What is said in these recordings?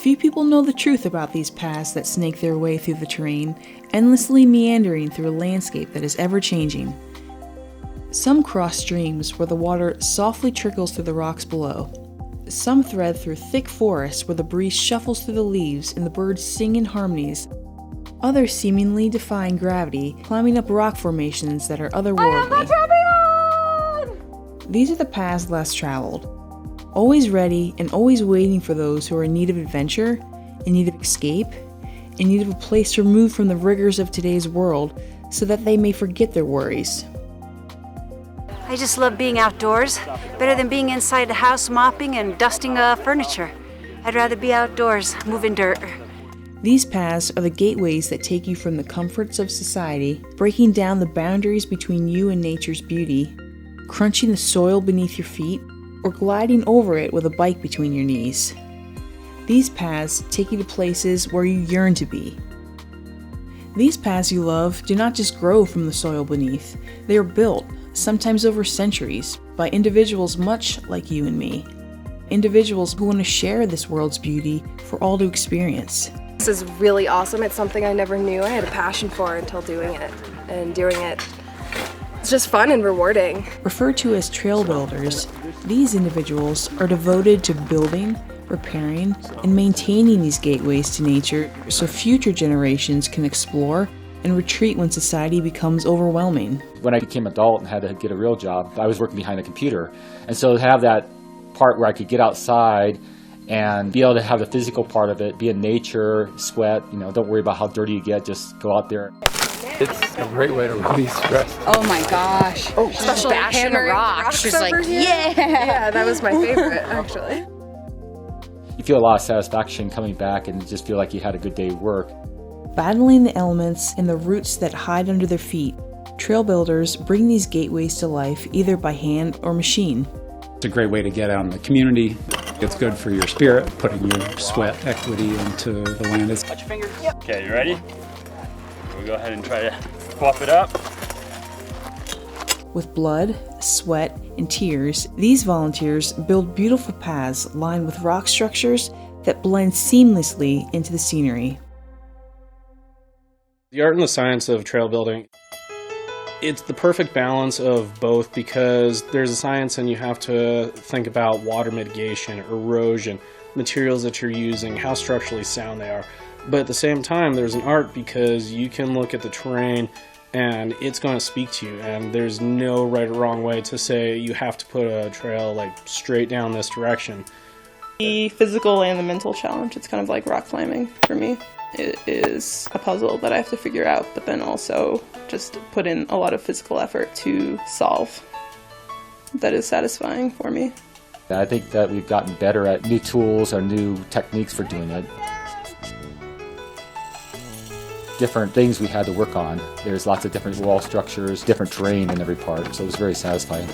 Few people know the truth about these paths that snake their way through the terrain, endlessly meandering through a landscape that is ever-changing. Some cross streams where the water softly trickles through the rocks below. Some thread through thick forests where the breeze shuffles through the leaves and the birds sing in harmonies. Others seemingly defying gravity, climbing up rock formations that are otherworldly. These are the paths less traveled. Always ready and always waiting for those who are in need of adventure, in need of escape, in need of a place removed from the rigors of today's world so that they may forget their worries. I just love being outdoors, better than being inside the house mopping and dusting furniture. I'd rather be outdoors, moving dirt. These paths are the gateways that take you from the comforts of society, breaking down the boundaries between you and nature's beauty, crunching the soil beneath your feet, or gliding over it with a bike between your knees. These paths take you to places where you yearn to be. These paths you love do not just grow from the soil beneath. They are built, sometimes over centuries, by individuals much like you and me. Individuals who want to share this world's beauty for all to experience. This is really awesome. It's something I never knew I had a passion for until doing it. And doing it, it's just fun and rewarding. Referred to as trailbuilders, these individuals are devoted to building, repairing, and maintaining these gateways to nature so future generations can explore and retreat when society becomes overwhelming. When I became an adult and had to get a real job, I was working behind a computer. And so to have that part where I could get outside and be able to have the physical part of it, be in nature, sweat, don't worry about how dirty you get, just go out there. It's a great way to release stress. Oh my gosh. Oh, especially bashing a rock. She's like, yeah. Yeah, that was my favorite, actually. You feel a lot of satisfaction coming back and just feel like you had a good day of work. Battling the elements and the roots that hide under their feet, trailbuilders bring these gateways to life either by hand or machine. It's a great way to get out in the community. It's good for your spirit, putting your sweat equity into the land. Touch your finger. Yep. Okay, you ready? We'll go ahead and try to fluff it up. With blood, sweat, and tears, these volunteers build beautiful paths lined with rock structures that blend seamlessly into the scenery. The art and the science of trail building, it's the perfect balance of both, because there's a science and you have to think about water mitigation, erosion, materials that you're using, how structurally sound they are. But at the same time, there's an art because you can look at the terrain and it's going to speak to you, and there's no right or wrong way to say you have to put a trail like straight down this direction. The physical and the mental challenge, it's kind of like rock climbing for me. It is a puzzle that I have to figure out, but then also just put in a lot of physical effort to solve. That is satisfying for me. I think that we've gotten better at new tools or new techniques for doing it. Different things we had to work on. There's lots of different wall structures, different terrain in every part, so it was very satisfying.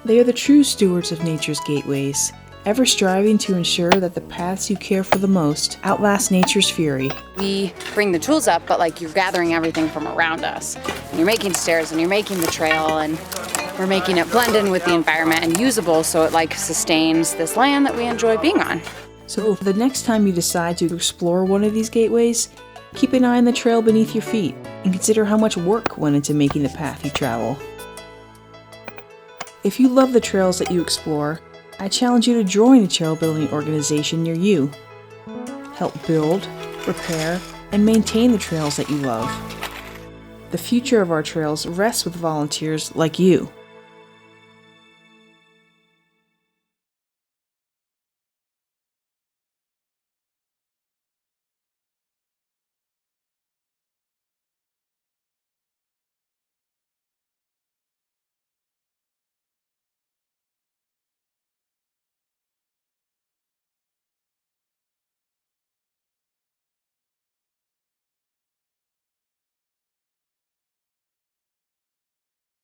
They are the true stewards of nature's gateways, ever striving to ensure that the paths you care for the most outlast nature's fury. We bring the tools up, but you're gathering everything from around us. And you're making stairs and you're making the trail, and we're making it blend in with the environment and usable so it sustains this land that we enjoy being on. So the next time you decide to explore one of these gateways, keep an eye on the trail beneath your feet and consider how much work went into making the path you travel. If you love the trails that you explore, I challenge you to join a trail building organization near you. Help build, repair, and maintain the trails that you love. The future of our trails rests with volunteers like you.